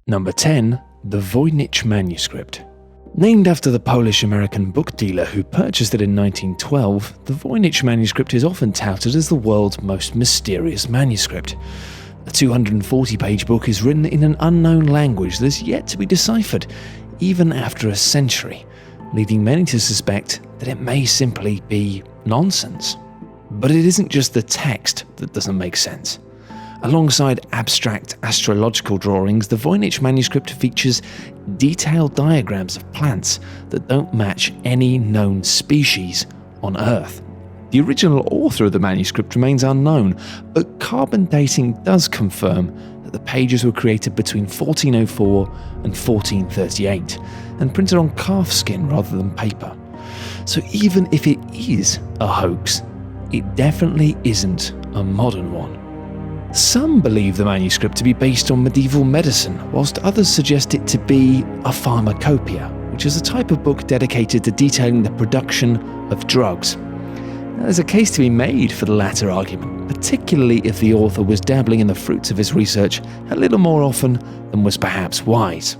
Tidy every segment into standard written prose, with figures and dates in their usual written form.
Number 10. The Voynich Manuscript. Named after the Polish-American book dealer who purchased it in 1912, the Voynich manuscript is often touted as the world's most mysterious manuscript. The 240-page book is written in an unknown language that is yet to be deciphered, even after a century, leading many to suspect that it may simply be nonsense. But it isn't just the text that doesn't make sense. Alongside abstract astrological drawings, the Voynich manuscript features detailed diagrams of plants that don't match any known species on Earth. The original author of the manuscript remains unknown, but carbon dating does confirm that the pages were created between 1404 and 1438 and printed on calf skin rather than paper. So even if it is a hoax, it definitely isn't a modern one. Some believe the manuscript to be based on medieval medicine, whilst others suggest it to be a pharmacopoeia, which is a type of book dedicated to detailing the production of drugs. Now, there's a case to be made for the latter argument, particularly if the author was dabbling in the fruits of his research a little more often than was perhaps wise.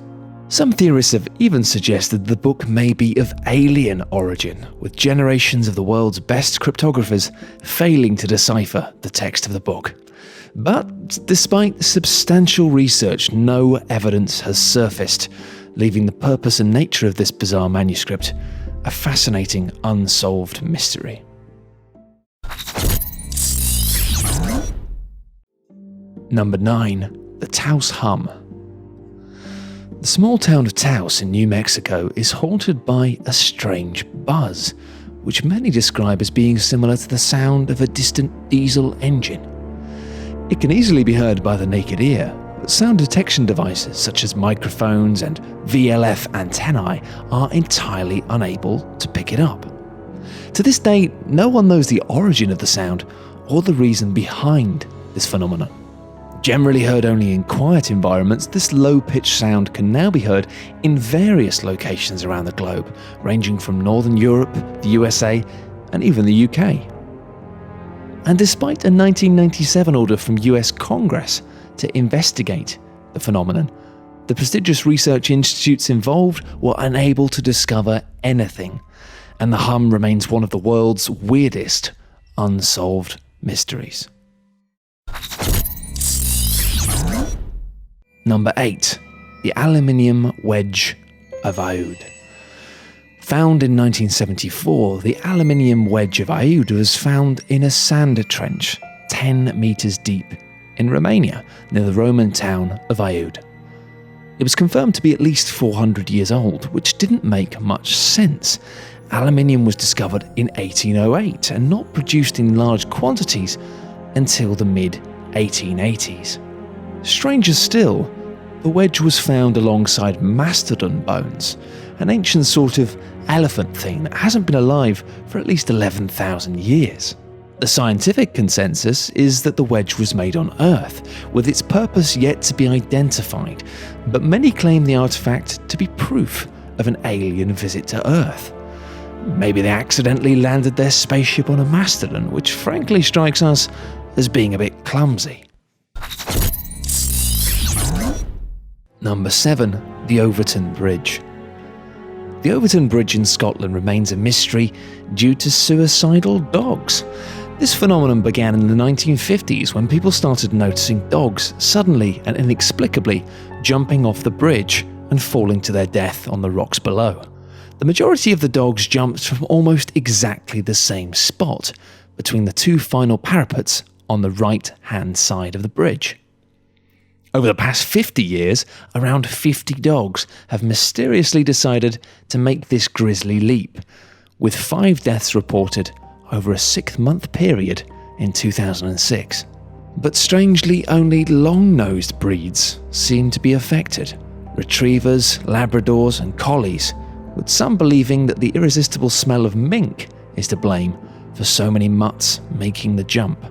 Some theorists have even suggested the book may be of alien origin, with generations of the world's best cryptographers failing to decipher the text of the book. But despite substantial research, no evidence has surfaced, leaving the purpose and nature of this bizarre manuscript a fascinating unsolved mystery. Number 9. The Taos Hum. The small town of Taos in New Mexico is haunted by a strange buzz, which many describe as being similar to the sound of a distant diesel engine. It can easily be heard by the naked ear, but sound detection devices such as microphones and VLF antennae are entirely unable to pick it up. To this day, no one knows the origin of the sound or the reason behind this phenomenon. Generally heard only in quiet environments, this low-pitched sound can now be heard in various locations around the globe, ranging from Northern Europe, the USA, and even the UK. And despite a 1997 order from US Congress to investigate the phenomenon, the prestigious research institutes involved were unable to discover anything, and the hum remains one of the world's weirdest unsolved mysteries. Number 8. The Aluminium Wedge of Aoud. Found in 1974, the aluminium wedge of Aoud was found in a sand trench 10 meters deep in Romania, near the Roman town of Aoud. It was confirmed to be at least 400 years old, which didn't make much sense. Aluminium was discovered in 1808 and not produced in large quantities until the mid-1880s. Stranger still, the wedge was found alongside mastodon bones, an ancient sort of elephant thing that hasn't been alive for at least 11,000 years. The scientific consensus is that the wedge was made on Earth, with its purpose yet to be identified, but many claim the artifact to be proof of an alien visit to Earth. Maybe they accidentally landed their spaceship on a mastodon, which frankly strikes us as being a bit clumsy. Number 7. The Overton Bridge. The Overton Bridge in Scotland remains a mystery due to suicidal dogs. This phenomenon began in the 1950s when people started noticing dogs suddenly and inexplicably jumping off the bridge and falling to their death on the rocks below. The majority of the dogs jumped from almost exactly the same spot, between the two final parapets on the right-hand side of the bridge. Over the past 50 years, around 50 dogs have mysteriously decided to make this grisly leap, with 5 deaths reported over a 6-month period in 2006. But strangely, only long-nosed breeds seem to be affected: retrievers, Labradors and Collies, with some believing that the irresistible smell of mink is to blame for so many mutts making the jump.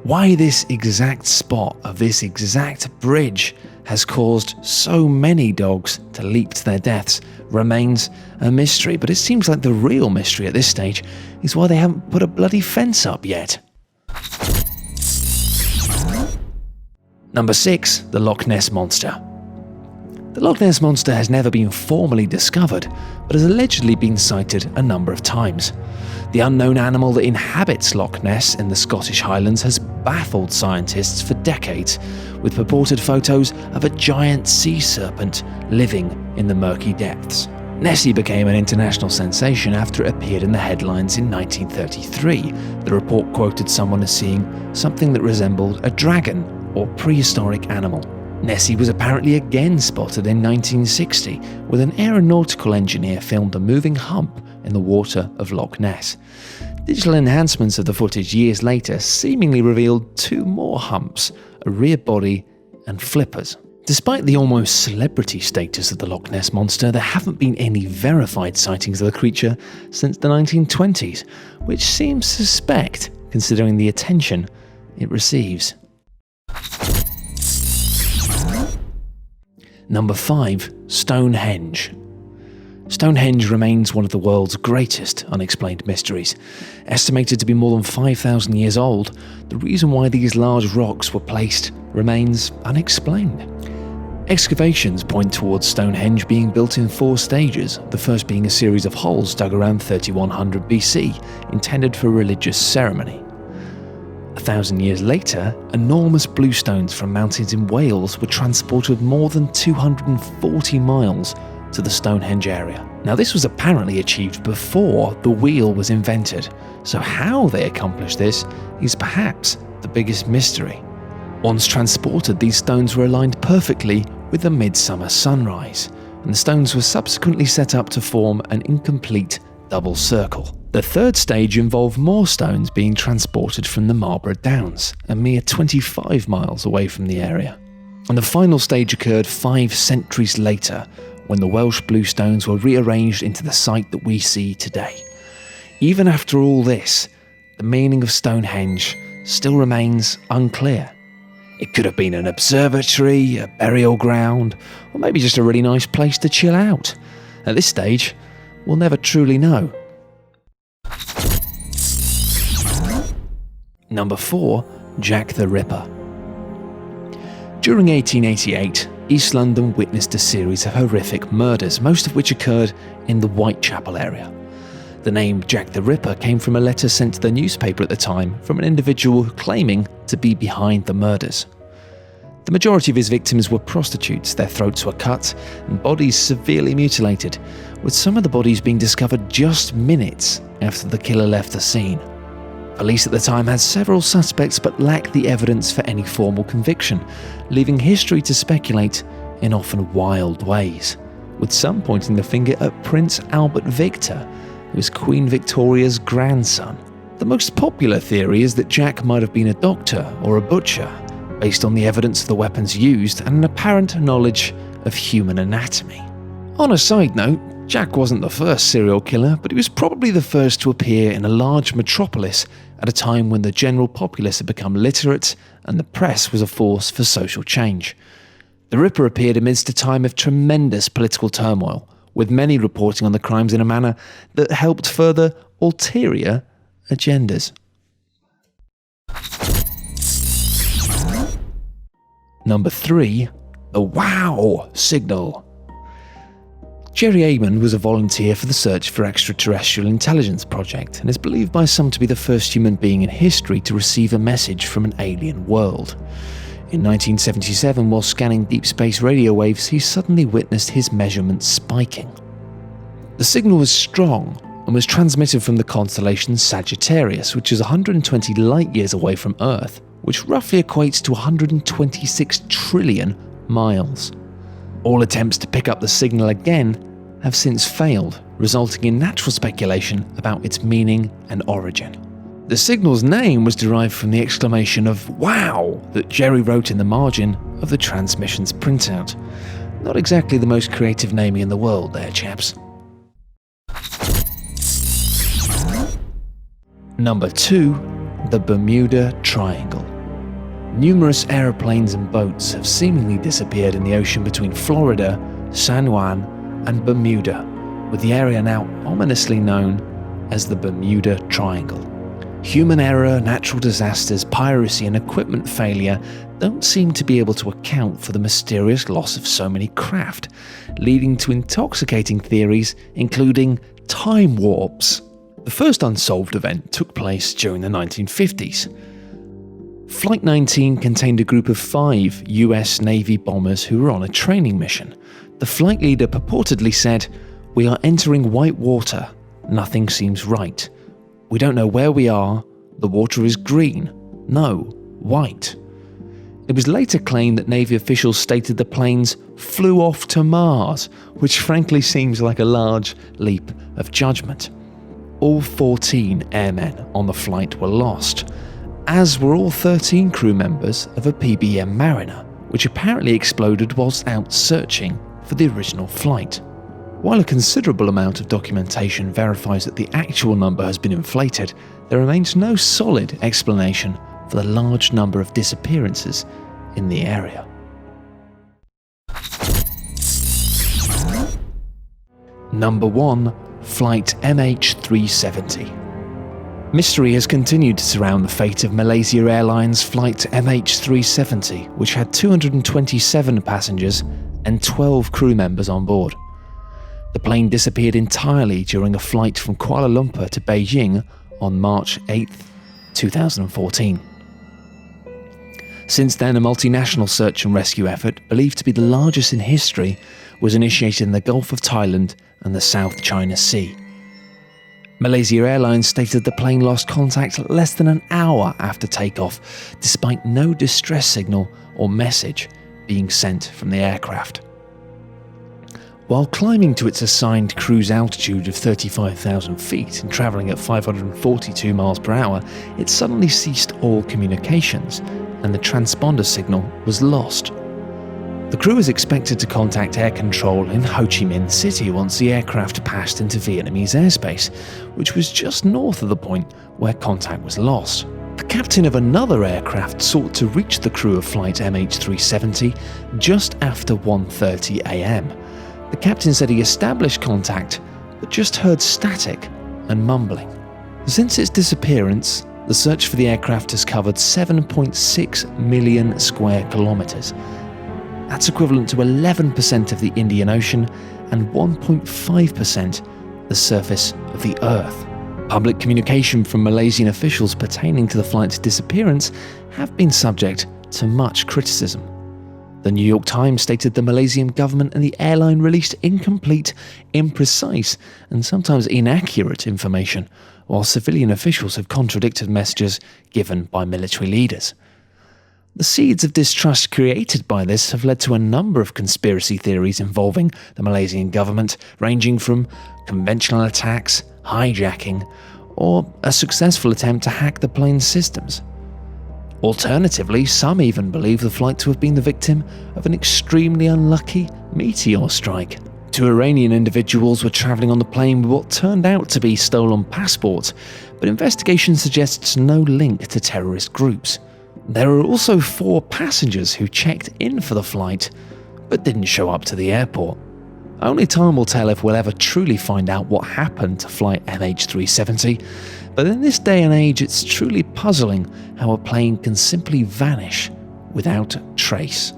Why this exact spot of this exact bridge has caused so many dogs to leap to their deaths remains a mystery, but it seems like the real mystery at this stage is why they haven't put a bloody fence up yet. Number 6. The Loch Ness Monster. The Loch Ness Monster has never been formally discovered, but has allegedly been sighted a number of times. The unknown animal that inhabits Loch Ness in the Scottish Highlands has baffled scientists for decades, with purported photos of a giant sea serpent living in the murky depths. Nessie became an international sensation after it appeared in the headlines in 1933. The report quoted someone as seeing something that resembled a dragon or prehistoric animal. Nessie was apparently again spotted in 1960, when an aeronautical engineer filmed a moving hump in the water of Loch Ness. Digital enhancements of the footage years later seemingly revealed two more humps, a rear body and flippers. Despite the almost celebrity status of the Loch Ness Monster, there haven't been any verified sightings of the creature since the 1920s, which seems suspect considering the attention it receives. Number 5. Stonehenge. Stonehenge remains one of the world's greatest unexplained mysteries. Estimated to be more than 5,000 years old, the reason why these large rocks were placed remains unexplained. Excavations point towards Stonehenge being built in 4 stages, the first being a series of holes dug around 3100 BC, intended for religious ceremony. 1,000 years later, enormous bluestones from mountains in Wales were transported more than 240 miles to the Stonehenge area. Now, this was apparently achieved before the wheel was invented, so how they accomplished this is perhaps the biggest mystery. Once transported, these stones were aligned perfectly with the midsummer sunrise, and the stones were subsequently set up to form an incomplete double circle. The third stage involved more stones being transported from the Marlborough Downs, a mere 25 miles away from the area. And the final stage occurred 5 centuries later, when the Welsh bluestones were rearranged into the site that we see today. Even after all this, the meaning of Stonehenge still remains unclear. It could have been an observatory, a burial ground, or maybe just a really nice place to chill out. At this stage, we'll never truly know. Number 4. Jack the Ripper. During 1888, East London witnessed a series of horrific murders, most of which occurred in the Whitechapel area. The name Jack the Ripper came from a letter sent to the newspaper at the time from an individual claiming to be behind the murders. The majority of his victims were prostitutes, their throats were cut and bodies severely mutilated, with some of the bodies being discovered just minutes after the killer left the scene. Police at the time had several suspects but lacked the evidence for any formal conviction, leaving history to speculate in often wild ways, with some pointing the finger at Prince Albert Victor, who was Queen Victoria's grandson. The most popular theory is that Jack might have been a doctor or a butcher, based on the evidence of the weapons used and an apparent knowledge of human anatomy. On a side note, Jack wasn't the first serial killer, but he was probably the first to appear in a large metropolis at a time when the general populace had become literate and the press was a force for social change. The Ripper appeared amidst a time of tremendous political turmoil, with many reporting on the crimes in a manner that helped further ulterior agendas. Number 3. The WOW signal. Jerry Amon was a volunteer for the Search for Extraterrestrial Intelligence project and is believed by some to be the first human being in history to receive a message from an alien world. In 1977, while scanning deep space radio waves, he suddenly witnessed his measurements spiking. The signal was strong and was transmitted from the constellation Sagittarius, which is 120 light-years away from Earth, which roughly equates to 126 trillion miles. All attempts to pick up the signal again have since failed, resulting in natural speculation about its meaning and origin. The signal's name was derived from the exclamation of "wow" that Jerry wrote in the margin of the transmission's printout. Not exactly the most creative naming in the world there, chaps. Number 2. The Bermuda Triangle. Numerous aeroplanes and boats have seemingly disappeared in the ocean between Florida, San Juan, and Bermuda, with the area now ominously known as the Bermuda Triangle. Human error, natural disasters, piracy and equipment failure don't seem to be able to account for the mysterious loss of so many craft, leading to intoxicating theories including time warps. The first Unsolved event took place during the 1950s. Flight 19 contained a group of 5 US Navy bombers who were on a training mission. The flight leader purportedly said, "We are entering white water. Nothing seems right. We don't know where we are. The water is green. No, white." It was later claimed that Navy officials stated the planes flew off to Mars, which frankly seems like a large leap of judgment. All 14 airmen on the flight were lost, as were all 13 crew members of a PBM Mariner, which apparently exploded whilst out searching for the original flight. While a considerable amount of documentation verifies that the actual number has been inflated, there remains no solid explanation for the large number of disappearances in the area. Number 1. Flight MH370. Mystery has continued to surround the fate of Malaysia Airlines Flight MH370, which had 227 passengers and 12 crew members on board. The plane disappeared entirely during a flight from Kuala Lumpur to Beijing on March 8, 2014. Since then, a multinational search and rescue effort, believed to be the largest in history, was initiated in the Gulf of Thailand and the South China Sea. Malaysia Airlines stated the plane lost contact less than an hour after takeoff, despite no distress signal or message being sent from the aircraft. While climbing to its assigned cruise altitude of 35,000 feet and travelling at 542 miles per hour, it suddenly ceased all communications and the transponder signal was lost. The crew was expected to contact air control in Ho Chi Minh City once the aircraft passed into Vietnamese airspace, which was just north of the point where contact was lost. The captain of another aircraft sought to reach the crew of flight MH370 just after 1:30 a.m. The captain said he established contact, but just heard static and mumbling. Since its disappearance, the search for the aircraft has covered 7.6 million square kilometres. That's equivalent to 11% of the Indian Ocean and 1.5% the surface of the Earth. Public communication from Malaysian officials pertaining to the flight's disappearance have been subject to much criticism. The New York Times stated the Malaysian government and the airline released incomplete, imprecise, and sometimes inaccurate information, while civilian officials have contradicted messages given by military leaders. The seeds of distrust created by this have led to a number of conspiracy theories involving the Malaysian government, ranging from conventional attacks, hijacking, or a successful attempt to hack the plane's systems. Alternatively, some even believe the flight to have been the victim of an extremely unlucky meteor strike. 2 Iranian individuals were travelling on the plane with what turned out to be stolen passports, but investigation suggests no link to terrorist groups. There are also 4 passengers who checked in for the flight, but didn't show up to the airport. Only time will tell if we'll ever truly find out what happened to flight MH370, but in this day and age it's truly puzzling how a plane can simply vanish without trace.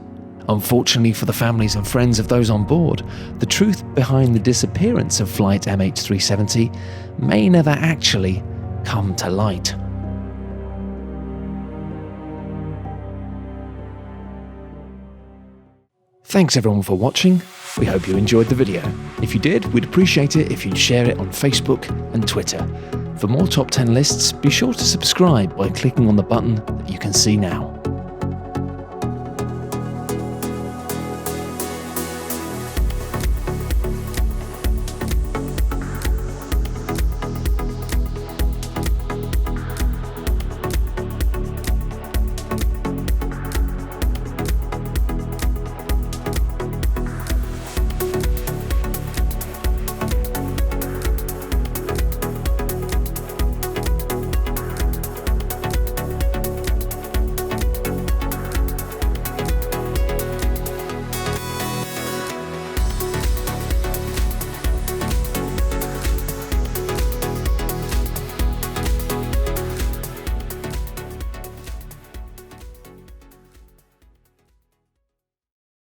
Unfortunately for the families and friends of those on board, the truth behind the disappearance of flight MH370 may never actually come to light. Thanks everyone for watching. We hope you enjoyed the video. If you did, we'd appreciate it if you'd share it on Facebook and Twitter. For more top 10 lists, be sure to subscribe by clicking on the button that you can see now.